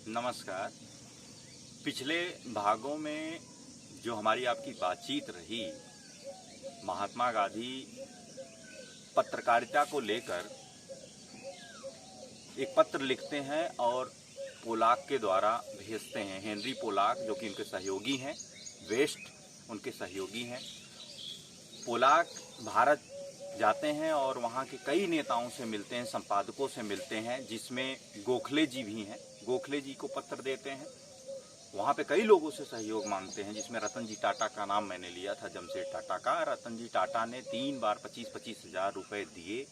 नमस्कार। पिछले भागों में जो हमारी आपकी बातचीत रही, महात्मा गांधी पत्रकारिता को लेकर एक पत्र लिखते हैं और पोलाक के द्वारा भेजते हैं। हेनरी पोलाक जो कि उनके सहयोगी हैं, वेस्ट उनके सहयोगी हैं। पोलाक भारत जाते हैं और वहाँ के कई नेताओं से मिलते हैं, संपादकों से मिलते हैं, जिसमें गोखले जी भी हैं। गोखले जी को पत्र देते हैं, वहाँ पे कई लोगों से सहयोग मांगते हैं, जिसमें रतन जी टाटा का नाम मैंने लिया था, जमशेद टाटा का। रतन जी टाटा ने 3 बार 25-25 हज़ार रुपये दिए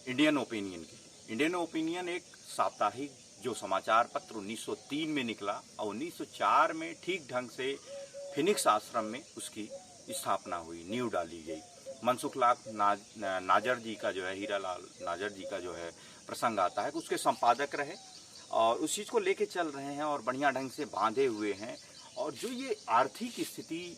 इंडियन ओपिनियन के। इंडियन ओपिनियन एक साप्ताहिक जो समाचार पत्र 1903 में निकला और 1904 में ठीक ढंग से फिनिक्स आश्रम में उसकी स्थापना हुई, नींव डाली गई। मनसुख लाल नाजर जी का जो है, हीरालाल नाजर जी का जो है प्रसंग आता है, उसके संपादक रहे और उस चीज़ को लेके चल रहे हैं और बढ़िया ढंग से बांधे हुए हैं। और जो ये आर्थिक स्थिति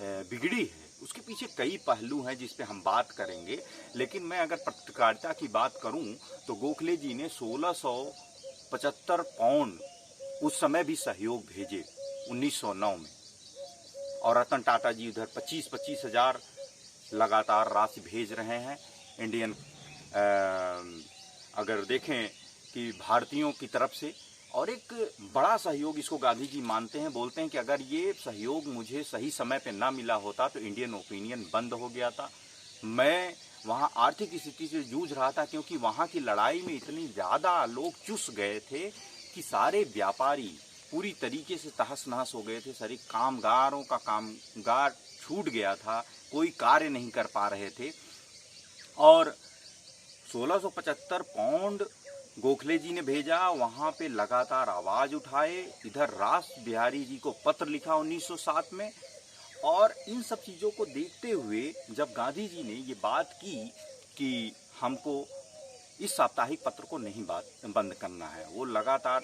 बिगड़ी है, उसके पीछे कई पहलू हैं जिस पे हम बात करेंगे। लेकिन मैं अगर पत्रकारिता की बात करूं तो गोखले जी ने 1675 पाउंड उस समय भी सहयोग भेजे 1909 में, और रतन टाटा जी उधर 25-25 हज़ार लगातार राशि भेज रहे हैं इंडियन अगर देखें कि भारतीयों की तरफ से। और एक बड़ा सहयोग इसको गांधी जी मानते हैं, बोलते हैं कि अगर ये सहयोग मुझे सही समय पे ना मिला होता तो इंडियन ओपिनियन बंद हो गया था। मैं वहाँ आर्थिक स्थिति से जूझ रहा था, क्योंकि वहाँ की लड़ाई में इतनी ज़्यादा लोग चुस गए थे कि सारे व्यापारी पूरी तरीके से तहस नहस हो गए थे। सारे कामगारों का कामगार छूट गया था, कोई कार्य नहीं कर पा रहे थे। और 1675 पाउंड गोखले जी ने भेजा, वहाँ पे लगातार आवाज़ उठाए। इधर रास बिहारी जी को पत्र लिखा 1907 में। और इन सब चीज़ों को देखते हुए जब गांधी जी ने ये बात की कि हमको इस साप्ताहिक पत्र को नहीं बंद करना है, वो लगातार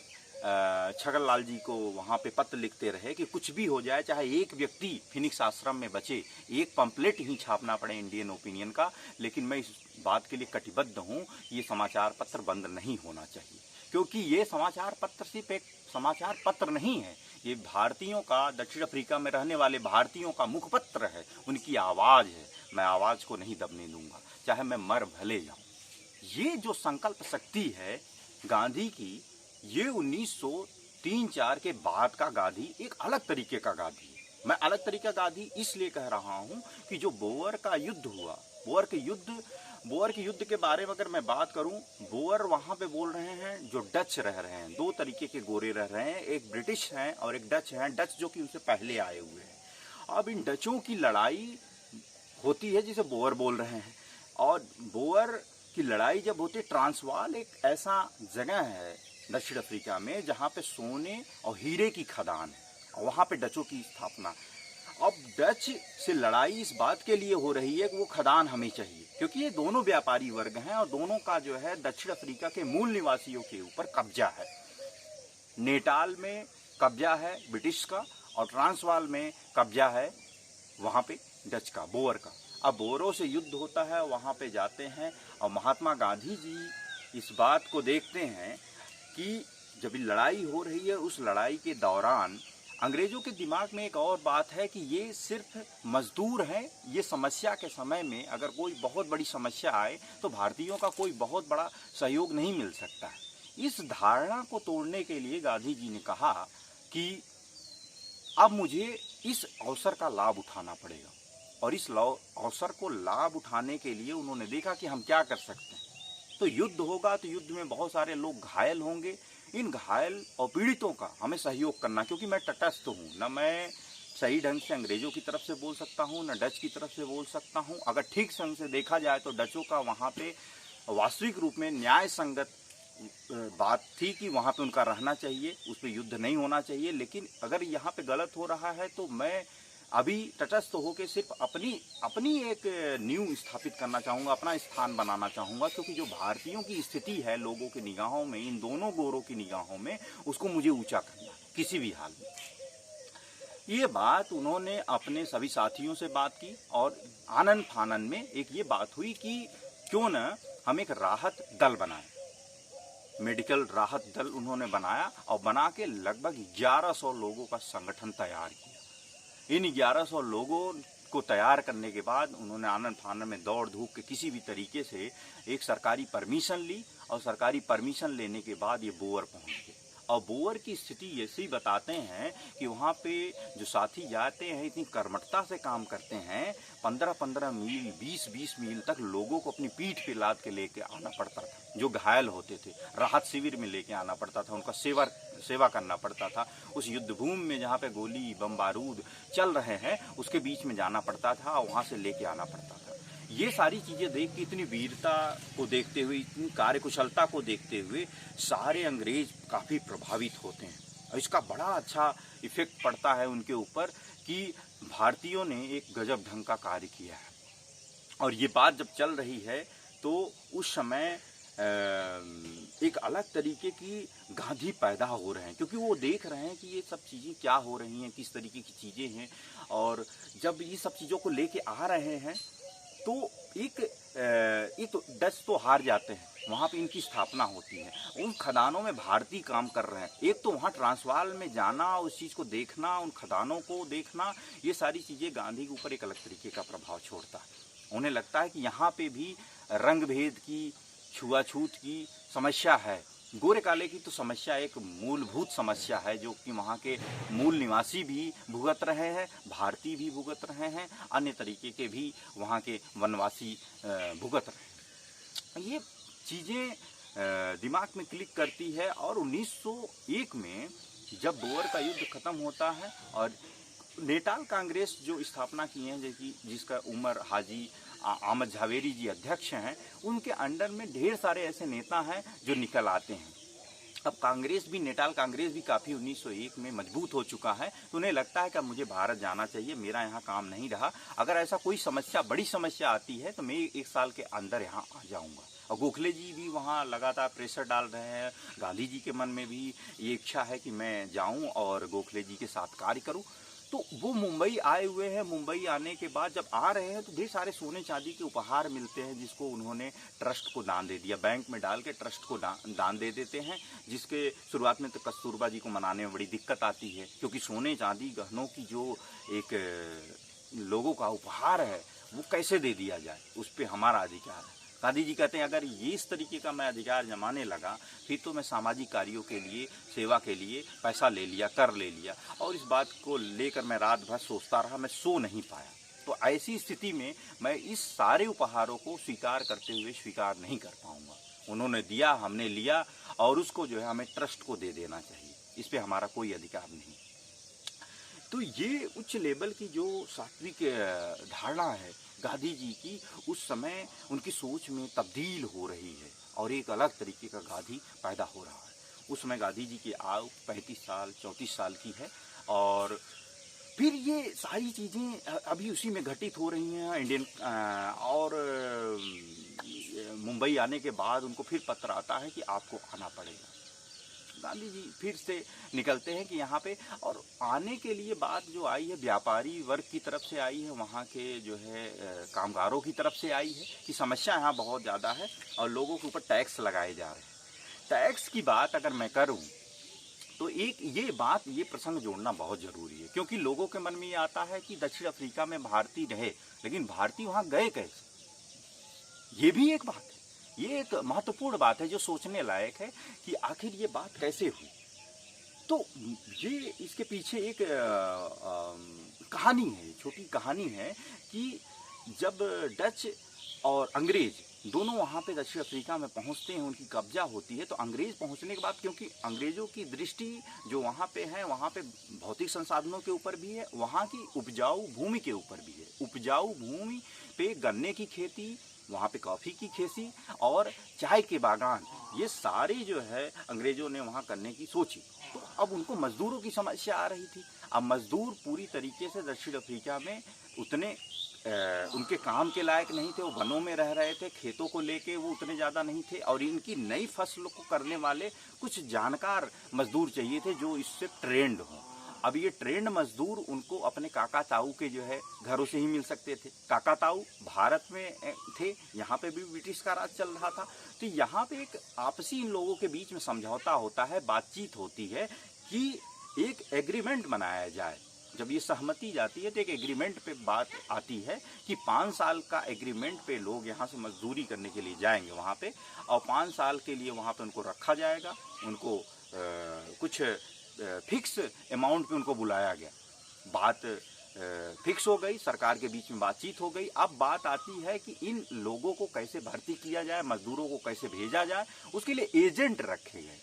छगन लाल जी को वहाँ पे पत्र लिखते रहे कि कुछ भी हो जाए, चाहे एक व्यक्ति फिनिक्स आश्रम में बचे, एक पंपलेट ही छापना पड़े इंडियन ओपिनियन का, लेकिन मैं इस बात के लिए कटिबद्ध हूँ, ये समाचार पत्र बंद नहीं होना चाहिए। क्योंकि ये समाचार पत्र सिर्फ एक समाचार पत्र नहीं है, ये भारतीयों का, दक्षिण अफ्रीका में रहने वाले भारतीयों का मुखपत्र है, उनकी आवाज़ है। मैं आवाज़ को नहीं दबने दूंगा, चाहे मैं मर भले जाऊँ। ये जो संकल्प शक्ति है गांधी की, ये 1903-4 के बाद का गांधी एक अलग तरीके का गांधी है। मैं अलग तरीके का गांधी इसलिए कह रहा हूँ कि जो बोअर का युद्ध हुआ, बोअर के युद्ध के बारे में अगर मैं बात करूं, बोअर वहां पे बोल रहे हैं जो डच रह रहे हैं, 2 तरीके के गोरे रह रहे हैं, एक ब्रिटिश हैं और एक डच हैं। डच जो कि उनसे पहले आए हुए हैं। अब इन डचों की लड़ाई होती है जिसे बोअर बोल रहे हैं। और बोअर की लड़ाई जब होती है, ट्रांसवाल एक ऐसा जगह है दक्षिण अफ्रीका में जहाँ पे सोने और हीरे की खदान है, और वहाँ पे डचों की स्थापना। अब डच से लड़ाई इस बात के लिए हो रही है कि वो खदान हमें चाहिए, क्योंकि ये दोनों व्यापारी वर्ग हैं और दोनों का जो है दक्षिण अफ्रीका के मूल निवासियों के ऊपर कब्जा है। नेटाल में कब्जा है ब्रिटिश का और ट्रांसवाल में कब्जा है वहाँ पे डच का, बोअर का। अब बोअरों से युद्ध होता है, वहाँ पे जाते हैं और महात्मा गांधी जी इस बात को देखते हैं कि जब लड़ाई हो रही है, उस लड़ाई के दौरान अंग्रेजों के दिमाग में एक और बात है कि ये सिर्फ मजदूर हैं। ये समस्या के समय में अगर कोई बहुत बड़ी समस्या आए तो भारतीयों का कोई बहुत बड़ा सहयोग नहीं मिल सकता है। इस धारणा को तोड़ने के लिए गांधी जी ने कहा कि अब मुझे इस अवसर का लाभ उठाना पड़ेगा। और इस अवसर को लाभ उठाने के लिए उन्होंने देखा कि हम क्या कर सकते हैं। तो युद्ध होगा तो युद्ध में बहुत सारे लोग घायल होंगे। इन घायल और पीड़ितों का हमें सहयोग करना, क्योंकि मैं तटस्थ हूँ, न मैं सही ढंग से अंग्रेजों की तरफ से बोल सकता हूँ, न डच की तरफ से बोल सकता हूँ। अगर ठीक ढंग से देखा जाए तो डचों का वहाँ पे वास्तविक रूप में न्याय संगत बात थी कि वहाँ पे उनका रहना चाहिए, उस पर युद्ध नहीं होना चाहिए। लेकिन अगर यहाँ पे गलत हो रहा है तो मैं अभी तटस्थ होकर सिर्फ अपनी एक नींव स्थापित करना चाहूँगा, अपना स्थान बनाना चाहूँगा। क्योंकि जो भारतीयों की स्थिति है लोगों की निगाहों में, इन दोनों गोरों की निगाहों में, उसको मुझे ऊंचा करना है किसी भी हाल में। ये बात उन्होंने अपने सभी साथियों से बात की और आनन फानन में एक ये बात हुई कि क्यों न हम एक राहत दल बनाएं। मेडिकल राहत दल उन्होंने बनाया और बना के लगभग 1100 लोगों का संगठन तैयार किया। इन 1100 लोगों को तैयार करने के बाद उन्होंने आनन फानन में दौड़ धूप के किसी भी तरीके से एक सरकारी परमिशन ली और सरकारी परमिशन लेने के बाद ये बोअर पहुंच गए। और बोअर की स्थिति ऐसी बताते हैं कि वहाँ पे जो साथी जाते हैं इतनी कर्मठता से काम करते हैं, 15-15 मील 20-20 मील तक लोगों को अपनी पीठ पे लाद के लेके आना पड़ता था। जो घायल होते थे राहत शिविर में लेके आना पड़ता था, उनका सेवा करना पड़ता था। उस युद्ध भूमि में जहाँ पे गोली बम बारूद चल रहे हैं उसके बीच में जाना पड़ता था और वहाँ से लेके आना पड़ता था। ये सारी चीज़ें देख के, इतनी वीरता को देखते हुए, इतनी कार्यकुशलता को देखते हुए सारे अंग्रेज काफ़ी प्रभावित होते हैं और इसका बड़ा अच्छा इफेक्ट पड़ता है उनके ऊपर कि भारतीयों ने एक गजब ढंग का कार्य किया है। और ये बात जब चल रही है तो उस समय एक अलग तरीके की गांधी पैदा हो रहे हैं, क्योंकि वो देख रहे हैं कि ये सब चीज़ें क्या हो रही हैं, किस तरीके की चीज़ें हैं। और जब ये सब चीज़ों को लेके आ रहे हैं तो एक डच तो हार जाते हैं, वहाँ पे इनकी स्थापना होती है। उन खदानों में भारतीय काम कर रहे हैं। एक तो वहाँ ट्रांसवाल में जाना, उस चीज़ को देखना, उन खदानों को देखना, ये सारी चीज़ें गांधी के ऊपर एक अलग तरीके का प्रभाव छोड़ता है। उन्हें लगता है कि यहाँ पे भी रंग भेद की, छुआछूत की समस्या है। गोरे काले की तो समस्या एक मूलभूत समस्या है जो कि वहाँ के मूल निवासी भी भुगत रहे हैं, भारतीय भी भुगत रहे हैं, अन्य तरीके के भी वहाँ के वनवासी भुगत रहे हैं। ये चीज़ें दिमाग में क्लिक करती है और 1901 में जब बोअर का युद्ध खत्म होता है और नेटाल कांग्रेस जो स्थापना की है, जिसका उमर हाजी अहमद झावेरी जी अध्यक्ष हैं, उनके अंडर में ढेर सारे ऐसे नेता हैं जो निकल आते हैं। अब कांग्रेस भी, नेटाल कांग्रेस भी काफ़ी 1901 में मजबूत हो चुका है, तो उन्हें लगता है कि अब मुझे भारत जाना चाहिए, मेरा यहाँ काम नहीं रहा। अगर ऐसा कोई समस्या, बड़ी समस्या आती है तो मैं 1 साल के अंदर यहाँ आ जाऊँगा। और गोखले जी भी वहाँ लगातार प्रेशर डाल रहे हैं। गांधी जी के मन में भी ये इच्छा है कि मैं जाऊँ और गोखले जी के साथ कार्य करूँ। तो वो मुंबई आए हुए हैं। मुंबई आने के बाद जब आ रहे हैं तो ढेर सारे सोने चांदी के उपहार मिलते हैं, जिसको उन्होंने ट्रस्ट को दान दे दिया। बैंक में डाल के ट्रस्ट को दान दे देते हैं, जिसके शुरुआत में तो कस्तूरबा जी को मनाने में बड़ी दिक्कत आती है, क्योंकि सोने चांदी गहनों की जो एक लोगों का उपहार है वो कैसे दे दिया जाए, उस पर हमारा अधिकार है। गांधी जी कहते हैं अगर ये इस तरीके का मैं अधिकार जमाने लगा फिर तो मैं सामाजिक कार्यों के लिए, सेवा के लिए पैसा ले लिया, कर ले लिया। और इस बात को लेकर मैं रात भर सोचता रहा, मैं सो नहीं पाया। तो ऐसी स्थिति में मैं इस सारे उपहारों को स्वीकार करते हुए स्वीकार नहीं कर पाऊंगा। उन्होंने दिया, हमने लिया, और उसको जो है हमें ट्रस्ट को दे देना चाहिए, इस पर हमारा कोई अधिकार नहीं। तो ये उच्च लेवल की जो सात्विक धारणा है गांधी जी की, उस समय उनकी सोच में तब्दील हो रही है और एक अलग तरीके का गांधी पैदा हो रहा है। उस समय गांधी जी की आयु 35 साल 34 साल की है और फिर ये सारी चीज़ें अभी उसी में घटित हो रही हैं। इंडियन और मुंबई आने के बाद उनको फिर पत्र आता है कि आपको आना पड़ेगा। गांधी जी फिर से निकलते हैं कि यहाँ पे, और आने के लिए बात जो आई है व्यापारी वर्ग की तरफ से आई है, वहाँ के जो है कामगारों की तरफ से आई है कि समस्या यहाँ बहुत ज़्यादा है और लोगों के ऊपर टैक्स लगाए जा रहे हैं। टैक्स की बात अगर मैं करूँ तो एक ये प्रसंग जोड़ना बहुत ज़रूरी है, क्योंकि लोगों के मन में ये आता है कि दक्षिण अफ्रीका में भारतीय रहे, लेकिन भारतीय वहाँ गए कैसे। ये भी एक बात है, ये एक महत्वपूर्ण बात है जो सोचने लायक है कि आखिर ये बात कैसे हुई। तो ये इसके पीछे एक कहानी है, छोटी कहानी है कि जब डच और अंग्रेज दोनों वहाँ पे दक्षिण अफ्रीका में पहुँचते हैं, उनकी कब्जा होती है, तो अंग्रेज पहुँचने के बाद, क्योंकि अंग्रेज़ों की दृष्टि जो वहाँ पे है, वहाँ पे भौतिक संसाधनों के ऊपर भी है, वहाँ की उपजाऊ भूमि के ऊपर भी है। उपजाऊ भूमि पे गन्ने की खेती, वहाँ पे कॉफ़ी की खेती और चाय के बागान, ये सारी जो है अंग्रेज़ों ने वहाँ करने की सोची। तो अब उनको मज़दूरों की समस्या आ रही थी। अब मज़दूर पूरी तरीके से दक्षिण अफ्रीका में उतने उनके काम के लायक नहीं थे, वो वनों में रह रहे थे, खेतों को लेके वो उतने ज़्यादा नहीं थे, और इनकी नई फसल को करने वाले कुछ जानकार मज़दूर चाहिए थे जो इससे ट्रेंड हों। अब ये ट्रेंड मजदूर उनको अपने काका ताऊ के जो है घरों से ही मिल सकते थे। काका ताऊ भारत में थे, यहाँ पे भी ब्रिटिश का राज चल रहा था। तो यहाँ पे एक आपसी इन लोगों के बीच में समझौता होता है, बातचीत होती है कि एक एग्रीमेंट बनाया जाए। जब ये सहमति जाती है तो एक एग्रीमेंट पे बात आती है कि 5 साल का एग्रीमेंट पे लोग यहाँ से मजदूरी करने के लिए जाएंगे वहाँ पे, और 5 साल के लिए वहाँ पे उनको रखा जाएगा। उनको कुछ फिक्स अमाउंट पे उनको बुलाया गया। बात फिक्स हो गई, सरकार के बीच में बातचीत हो गई। अब बात आती है कि इन लोगों को कैसे भर्ती किया जाए, मजदूरों को कैसे भेजा जाए। उसके लिए एजेंट रखे गए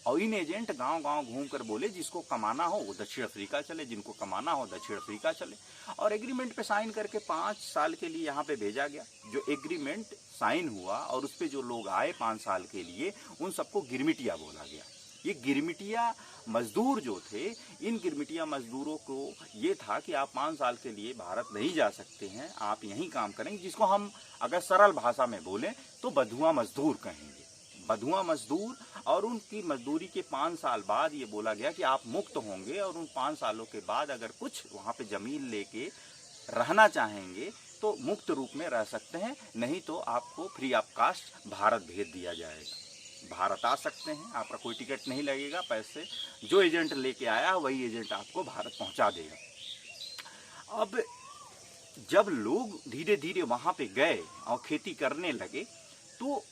और इन एजेंट गांव-गांव घूमकर बोले जिसको कमाना हो वो दक्षिण अफ्रीका चले, जिनको कमाना हो दक्षिण अफ्रीका चले। और एग्रीमेंट पे साइन करके 5 साल के लिए यहाँ पे भेजा गया। जो एग्रीमेंट साइन हुआ और उस पे जो लोग आए 5 साल के लिए, उन सबको गिरमिटिया बोला गया। ये गिरमिटिया मजदूर जो थे, इन गिरमिटिया मजदूरों को ये था कि आप 5 साल के लिए भारत नहीं जा सकते हैं, आप यहीं काम करेंगे, जिसको हम अगर सरल भाषा में बोलें तो बधुआ मजदूर कहेंगे। बधुआ मजदूर। और उनकी मजदूरी के 5 साल बाद ये बोला गया कि आप मुक्त होंगे और उन 5 सालों के बाद अगर कुछ वहाँ पे जमीन लेके रहना चाहेंगे तो मुक्त रूप में रह सकते हैं, नहीं तो आपको फ्री ऑफ कास्ट भारत भेज दिया जाएगा। भारत आ सकते हैं, आपका कोई टिकट नहीं लगेगा, पैसे जो एजेंट लेके आया वही एजेंट आपको भारत पहुंचा देगा। अब जब लोग धीरे धीरे वहां पे गए और खेती करने लगे तो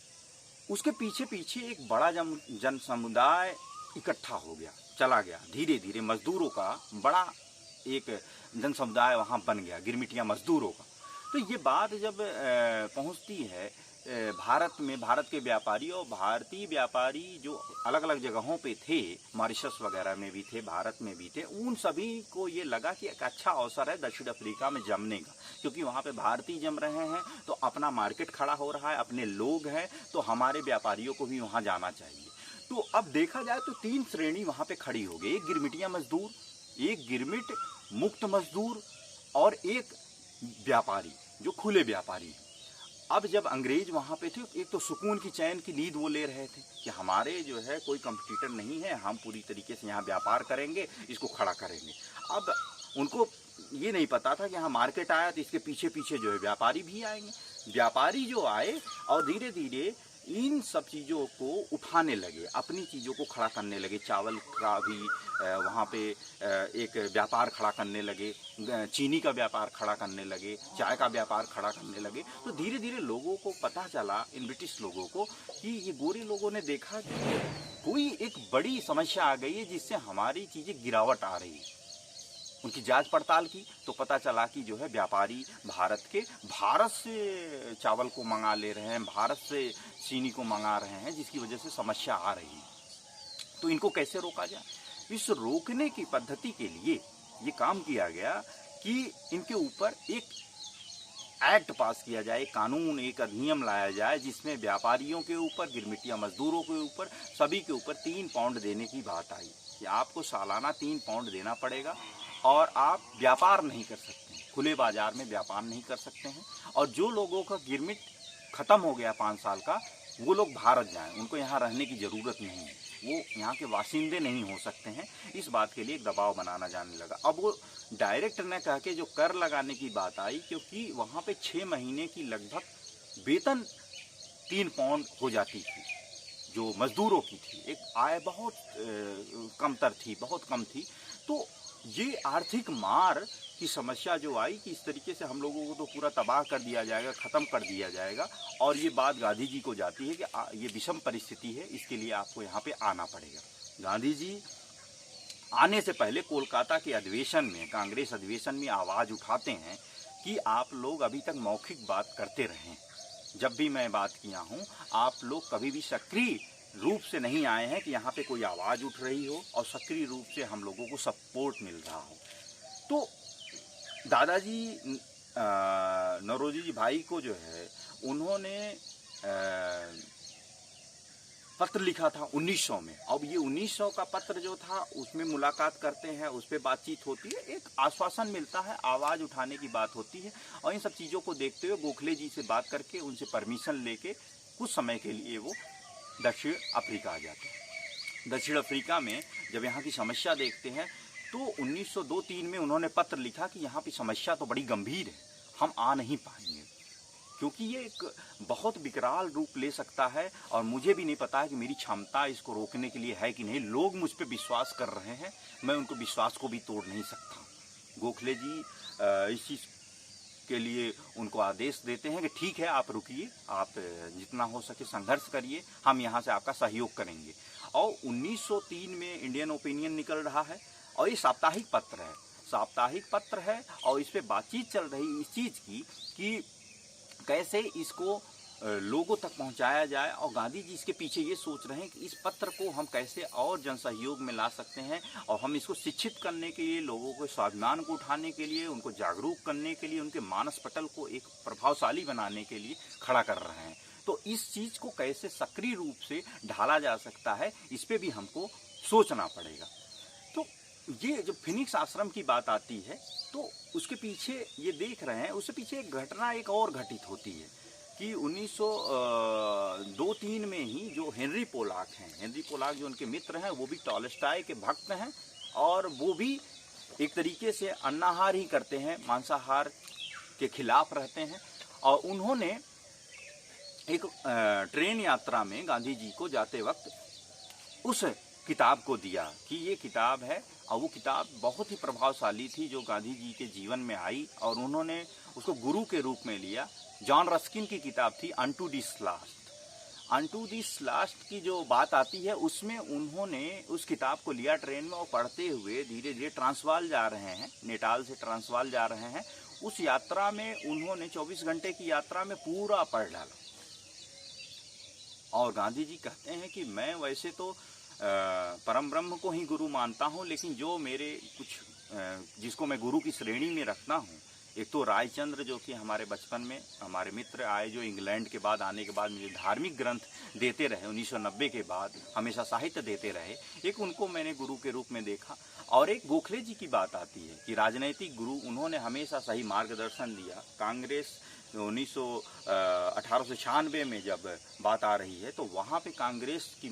उसके पीछे पीछे एक बड़ा जन समुदाय इकट्ठा हो गया, चला गया। धीरे धीरे मजदूरों का बड़ा एक जन समुदाय वहां बन गया, गिरमिटिया मजदूरों का। तो ये बात जब पहुंचती है भारत में, भारत के व्यापारी और भारतीय व्यापारी जो अलग अलग जगहों पे थे, मॉरिशस वगैरह में भी थे, भारत में भी थे, उन सभी को ये लगा कि एक अच्छा अवसर है दक्षिण अफ्रीका में जमने का, क्योंकि वहाँ पे भारतीय जम रहे हैं तो अपना मार्केट खड़ा हो रहा है, अपने लोग हैं, तो हमारे व्यापारियों को भी वहाँ जाना चाहिए। तो अब देखा जाए तो 3 श्रेणी वहाँ पे खड़ी हो गई, एक गिरमिटिया मजदूर, एक गिरमिट मुक्त मजदूर और एक व्यापारी जो खुले व्यापारी। अब जब अंग्रेज वहाँ पे थे, एक तो सुकून की चैन की नींद वो ले रहे थे कि हमारे जो है कोई कंपटीटर नहीं है, हम पूरी तरीके से यहाँ व्यापार करेंगे, इसको खड़ा करेंगे। अब उनको ये नहीं पता था कि यहाँ मार्केट आया तो इसके पीछे पीछे जो है व्यापारी भी आएंगे। व्यापारी जो आए और धीरे धीरे इन सब चीज़ों को उठाने लगे, अपनी चीज़ों को खड़ा करने लगे। चावल का भी वहाँ पे एक व्यापार खड़ा करने लगे, चीनी का व्यापार खड़ा करने लगे, चाय का व्यापार खड़ा करने लगे। तो धीरे धीरे लोगों को पता चला, इन ब्रिटिश लोगों को, कि ये गोरे लोगों ने देखा कि कोई एक बड़ी समस्या आ गई है जिससे हमारी चीज़ें गिरावट आ रही है। उनकी जांच पड़ताल की तो पता चला कि जो है व्यापारी भारत से चावल को मंगा ले रहे हैं, भारत से चीनी को मंगा रहे हैं, जिसकी वजह से समस्या आ रही है। तो इनको कैसे रोका जाए? इस रोकने की पद्धति के लिए ये काम किया गया कि इनके ऊपर एक एक्ट पास किया जाए, कानून, एक अधिनियम लाया जाए जिसमें व्यापारियों के ऊपर, गिरमिटिया मजदूरों के ऊपर, सभी के ऊपर 3 पाउंड देने की बात आई कि आपको सालाना 3 पाउंड देना पड़ेगा और आप व्यापार नहीं कर सकते हैं, खुले बाजार में व्यापार नहीं कर सकते हैं। और जो लोगों का गिरमिट खत्म हो गया 5 साल का, वो लोग भारत जाएं, उनको यहाँ रहने की ज़रूरत नहीं है, वो यहाँ के वासिंदे नहीं हो सकते हैं। इस बात के लिए एक दबाव बनाना जाने लगा। अब वो डायरेक्ट न कह के जो कर लगाने की बात आई, क्योंकि वहाँ पे 6 महीने की लगभग वेतन 3 पाउंड हो जाती थी, जो मजदूरों की थी। एक आय बहुत कमतर थी, बहुत कम थी। तो ये आर्थिक मार की समस्या जो आई कि इस तरीके से हम लोगों को तो पूरा तबाह कर दिया जाएगा, ख़त्म कर दिया जाएगा। और ये बात गांधी जी को जाती है कि ये विषम परिस्थिति है, इसके लिए आपको यहाँ पे आना पड़ेगा। गांधी जी आने से पहले कोलकाता के अधिवेशन में, कांग्रेस अधिवेशन में आवाज़ उठाते हैं कि आप लोग अभी तक मौखिक बात करते रहें। जब भी मैं बात किया हूँ, आप लोग कभी भी सक्रिय रूप से नहीं आए हैं कि यहाँ पे कोई आवाज़ उठ रही हो और सक्रिय रूप से हम लोगों को सपोर्ट मिल रहा हो। तो दादाजी नौरोजी जी भाई को जो है, उन्होंने पत्र लिखा था 1900 में। अब ये 1900 का पत्र जो था, उसमें मुलाकात करते हैं, उस पर बातचीत होती है, एक आश्वासन मिलता है, आवाज़ उठाने की बात होती है। और इन सब चीज़ों को देखते हुए गोखले जी से बात करके, उनसे परमिशन लेके कुछ समय के लिए वो दक्षिण अफ्रीका आ जाते हैं। दक्षिण अफ्रीका में जब यहाँ की समस्या देखते हैं तो 1902-3 में उन्होंने पत्र लिखा कि यहाँ की समस्या तो बड़ी गंभीर है, हम आ नहीं पाएंगे, क्योंकि ये एक बहुत विकराल रूप ले सकता है और मुझे भी नहीं पता है कि मेरी क्षमता इसको रोकने के लिए है कि नहीं। लोग मुझ पर विश्वास कर रहे हैं, मैं उनको विश्वास को भी तोड़ नहीं सकता। गोखले जी इस चीज़ के लिए उनको आदेश देते हैं कि ठीक है, आप रुकिए, आप जितना हो सके संघर्ष करिए, हम यहाँ से आपका सहयोग करेंगे। और 1903 में इंडियन ओपिनियन निकल रहा है और ये साप्ताहिक पत्र है और इस पर बातचीत चल रही इस चीज़ की कि कैसे इसको लोगों तक पहुंचाया जाए। और गांधी जी इसके पीछे ये सोच रहे हैं कि इस पत्र को हम कैसे और जन सहयोग में ला सकते हैं और हम इसको शिक्षित करने के लिए, लोगों के स्वाभिमान को उठाने के लिए, उनको जागरूक करने के लिए, उनके मानस पटल को एक प्रभावशाली बनाने के लिए खड़ा कर रहे हैं। तो इस चीज़ को कैसे सक्रिय रूप से ढाला जा सकता है, इस पर भी हमको सोचना पड़ेगा। तो ये जब फिनिक्स आश्रम की बात आती है तो उसके पीछे ये देख रहे हैं, उसके पीछे एक घटना एक और घटित होती है कि 1902-3 में ही जो हेनरी पोलाक जो उनके मित्र हैं, वो भी टॉलस्टॉय के भक्त हैं और वो भी एक तरीके से अन्नाहार ही करते हैं, मांसाहार के खिलाफ रहते हैं। और उन्होंने एक ट्रेन यात्रा में गांधी जी को जाते वक्त उस किताब को दिया कि ये किताब है, और वो किताब बहुत ही प्रभावशाली थी जो गांधी जी के जीवन में आई और उन्होंने उसको गुरु के रूप में लिया। जॉन रस्किन की किताब थी अनटू दिस लास्ट की जो बात आती है उसमें उन्होंने उस किताब को लिया ट्रेन में और पढ़ते हुए धीरे धीरे ट्रांसवाल जा रहे हैं, नेटाल से ट्रांसवाल जा रहे हैं। उस यात्रा में उन्होंने 24 घंटे की यात्रा में पूरा पढ़ डाला। और गांधी जी कहते हैं कि मैं वैसे तो परम ब्रह्म को ही गुरु मानता हूँ, लेकिन जो मेरे कुछ जिसको मैं गुरु की श्रेणी में रखता हूँ, एक तो रायचंद्र जो कि हमारे बचपन में हमारे मित्र आए, जो इंग्लैंड के बाद आने के बाद मुझे धार्मिक ग्रंथ देते रहे, 1990 के बाद हमेशा साहित्य देते रहे, एक उनको मैंने गुरु के रूप में देखा। और एक गोखले जी की बात आती है कि राजनैतिक गुरु, उन्होंने हमेशा सही मार्गदर्शन दिया। कांग्रेस 1896 में जब बात आ रही है तो वहाँ पे कांग्रेस की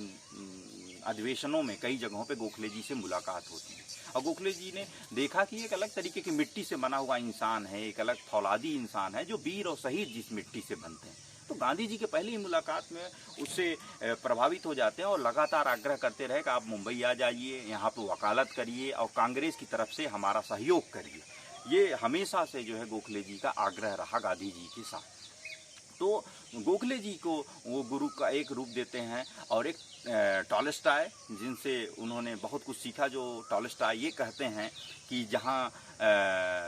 अधिवेशनों में कई जगहों पे गोखले जी से मुलाकात होती है और गोखले जी ने देखा कि एक अलग तरीके की मिट्टी से बना हुआ इंसान है, एक अलग फौलादी इंसान है जो वीर और शहीद जिस मिट्टी से बनते हैं। तो गांधी जी के पहली ही मुलाकात में उससे प्रभावित हो जाते हैं और लगातार आग्रह करते रहे कि आप मुंबई आ जाइए, यहाँ पे वकालत करिए और कांग्रेस की तरफ से हमारा सहयोग करिए। ये हमेशा से जो है गोखले जी का आग्रह रहा गांधी जी के साथ। तो गोखले जी को वो गुरु का एक रूप देते हैं। और एक टॉलस्टॉय, जिनसे उन्होंने बहुत कुछ सीखा, जो टॉलस्टॉय ये कहते हैं कि जहाँ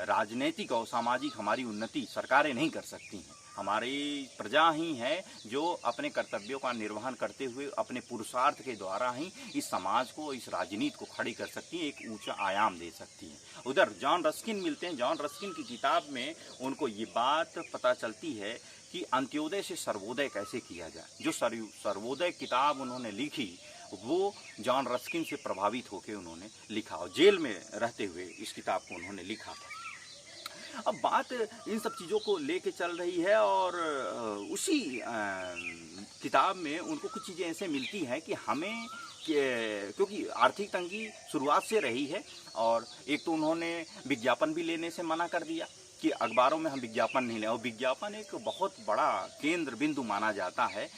राजनीतिक और सामाजिक हमारी उन्नति सरकारें नहीं कर सकती हैं, हमारी प्रजा ही है जो अपने कर्तव्यों का निर्वहन करते हुए अपने पुरुषार्थ के द्वारा ही इस समाज को, इस राजनीति को खड़ी कर सकती है, एक ऊंचा आयाम दे सकती है। उधर जॉन रस्किन मिलते हैं। जॉन रस्किन की किताब में उनको ये बात पता चलती है कि अंत्योदय से सर्वोदय कैसे किया जाए। जो सर्वोदय किताब उन्होंने लिखी वो जॉन रस्किन से प्रभावित होकर उन्होंने लिखा और जेल में रहते हुए इस किताब को उन्होंने लिखा था। अब बात इन सब चीज़ों को लेके चल रही है और उसी किताब में उनको कुछ चीज़ें ऐसे मिलती हैं कि हमें, क्योंकि आर्थिक तंगी शुरुआत से रही है और एक तो उन्होंने विज्ञापन भी लेने से मना कर दिया कि अखबारों में हम विज्ञापन नहीं लें, और विज्ञापन एक बहुत बड़ा केंद्र बिंदु माना जाता है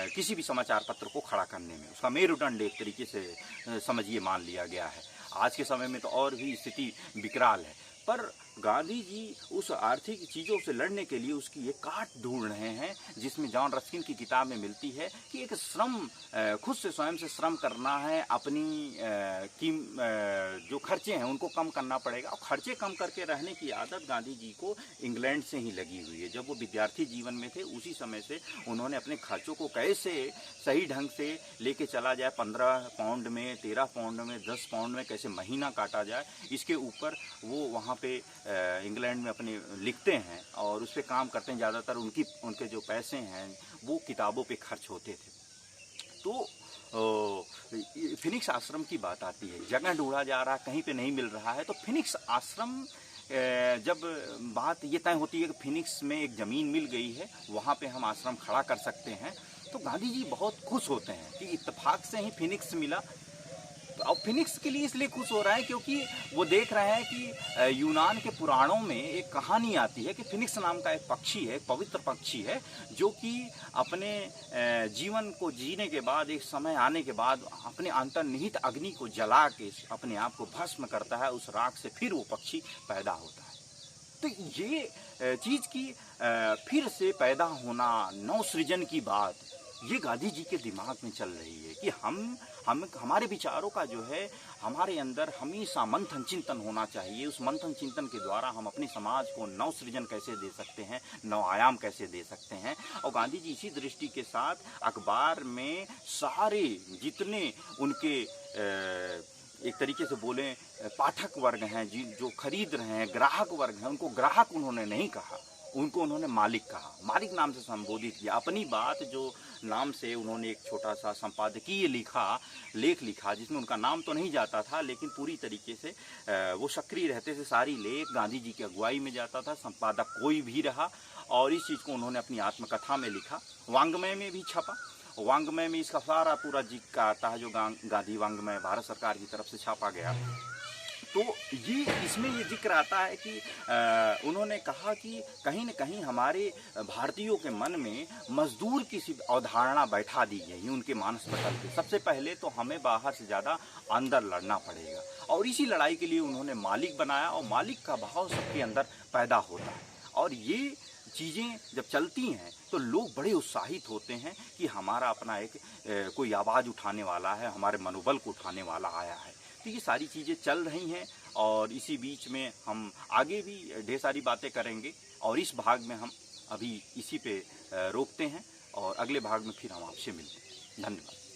किसी भी समाचार पत्र को खड़ा करने में, उसका मेरुदंड एक तरीके से समझिए मान लिया गया है। आज के समय में तो और भी स्थिति विकराल है, पर गांधी जी उस आर्थिक चीज़ों से लड़ने के लिए उसकी एक काट ढूंढ रहे हैं, जिसमें जॉन रस्किन की किताब में मिलती है कि एक श्रम, खुद से स्वयं से श्रम करना है, अपनी जो खर्चे हैं उनको कम करना पड़ेगा। और खर्चे कम करके रहने की आदत गांधी जी को इंग्लैंड से ही लगी हुई है। जब वो विद्यार्थी जीवन में थे उसी समय से उन्होंने अपने खर्चों को कैसे सही ढंग से लेके चला जाए, 15 पाउंड में, 13 पाउंड में, 10 पाउंड में कैसे महीना काटा जाए, इसके ऊपर वो वहाँ पे इंग्लैंड में अपने लिखते हैं और उस पर काम करते हैं। ज़्यादातर उनके जो पैसे हैं वो किताबों पे खर्च होते थे। तो फिनिक्स आश्रम की बात आती है, जगह ढूंढा जा रहा, कहीं पे नहीं मिल रहा है। तो फिनिक्स आश्रम, जब बात ये तय होती है कि फिनिक्स में एक ज़मीन मिल गई है, वहाँ पे हम आश्रम खड़ा कर सकते हैं, तो गांधी जी बहुत खुश होते हैं कि इत्तेफाक से ही फिनिक्स मिला। और फिनिक्स के लिए इसलिए खुश हो रहे हैं क्योंकि वो देख रहे हैं कि यूनान के पुराणों में एक कहानी आती है कि फिनिक्स नाम का एक पक्षी है, एक पवित्र पक्षी है, जो कि अपने जीवन को जीने के बाद, एक समय आने के बाद अपने अंतर्निहित अग्नि को जला के अपने आप को भस्म करता है, उस राख से फिर वो पक्षी पैदा होता है। तो ये चीज़ की फिर से पैदा होना, नवसृजन की बात, ये गांधी जी के दिमाग में चल रही है कि हम हमारे विचारों का जो है हमारे अंदर हमेशा मंथन चिंतन होना चाहिए। उस मंथन चिंतन के द्वारा हम अपने समाज को नवसृजन कैसे दे सकते हैं, नव आयाम कैसे दे सकते हैं। और गांधी जी इसी दृष्टि के साथ अखबार में सारे जितने उनके एक तरीके से बोलें पाठक वर्ग हैं, जो खरीद रहे हैं, ग्राहक वर्ग हैं, उनको ग्राहक उन्होंने नहीं कहा, उनको उन्होंने मालिक कहा, मालिक नाम से संबोधित किया। अपनी बात जो नाम से उन्होंने एक छोटा सा संपादकीय लेख लिखा, जिसमें उनका नाम तो नहीं जाता था, लेकिन पूरी तरीके से वो सक्रिय रहते थे। सारी लेख गांधी जी की अगुवाई में जाता था, संपादक कोई भी रहा, और इस चीज़ को उन्होंने अपनी आत्मकथा में लिखा, वांग्मय में भी छपा। वांग्मय में इसका सारा पूरा जिक्र आता है, जो गांधी वांग्मय भारत सरकार की तरफ से छापा गया। तो इसमें ये जिक्र आता है कि उन्होंने कहा कि कहीं न कहीं हमारे भारतीयों के मन में मजदूर की सी अवधारणा बैठा दी गई है उनके मानस पटल पे। सबसे पहले तो हमें बाहर से ज़्यादा अंदर लड़ना पड़ेगा, और इसी लड़ाई के लिए उन्होंने मालिक बनाया, और मालिक का भाव सबके अंदर पैदा होता है। और ये चीज़ें जब चलती हैं तो लोग बड़े उत्साहित होते हैं कि हमारा अपना एक कोई आवाज़ उठाने वाला है, हमारे मनोबल को उठाने वाला आया है। तो ये सारी चीज़ें चल रही हैं, और इसी बीच में हम आगे भी ढेर सारी बातें करेंगे, और इस भाग में हम अभी इसी पे रोकते हैं, और अगले भाग में फिर हम आपसे मिलते हैं। धन्यवाद।